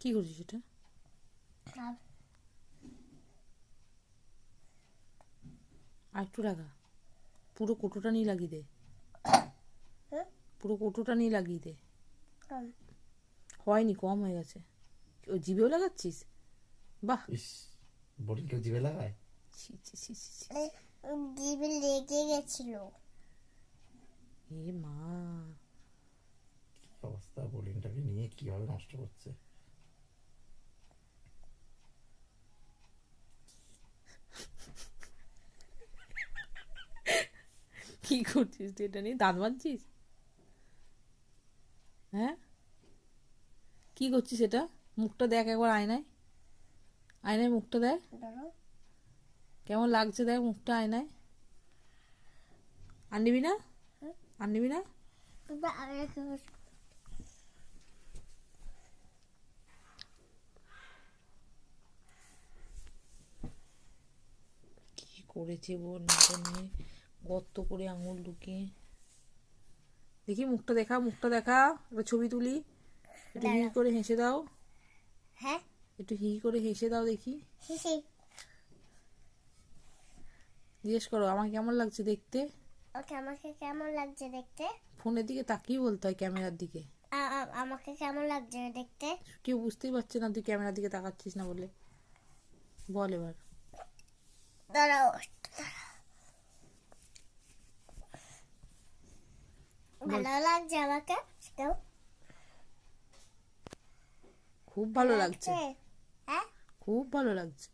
কি করছিস এটা? আর একটু লাগা, পুরো কোটোটা নিয়ে লাগিয়ে দে, পুরো কোটোটা নিয়ে লাগিয়ে দে। হয়নি, কম হয়ে গেছে। ও জিভেও লাগাচ্ছিস? বাহ, ইস, বড়ি কেউ জিভে লাগায়? ছি ছি ছি ছি ছি। জিভে লেগে গেছিল। এ মা, অবস্থা, বোলিংটাকে নিয়ে কিভাবে নষ্ট করছে। কি করছিস তুই এটা নিয়ে? দাঁত মাজছিস? হ্যাঁ, কি করছিস এটা? মুখটা দেখ একবার আয়নায়, আয়নায় মুখটা দেখ, কেমন লাগছে দেখ মুখটা আয়নায়। আর নিবি না? আর নিবি না? কি করেছে বোন এটা নিয়ে, গর্ত করে আঙুল ঢুকিয়ে। দেখি মুখটা দেখা, মুখটা দেখা, একটা ছবি তুলি, একটু হি করে হেসে দাও, হ্যাঁ, একটু হি করে হেসে দাও দেখি। জিজ্ঞেস করো আমাকে কেমন লাগছে দেখতে। ওকে, আমাকে কেমন লাগছে দেখতে? ফোনের দিকে তাকিয়ে বলতে হয়, ক্যামেরার দিকে। আমাকে কেমন লাগছে দেখতে? কেউ বুঝতেই পারছে না তুই ক্যামেরার দিকে তাকাচ্ছিস না বলে। বল এবার। দাঁড়াও, ভালো লাগছে আমাকে? সেটাও খুব ভালো লাগছে, হ্যাঁ, খুব ভালো লাগছে।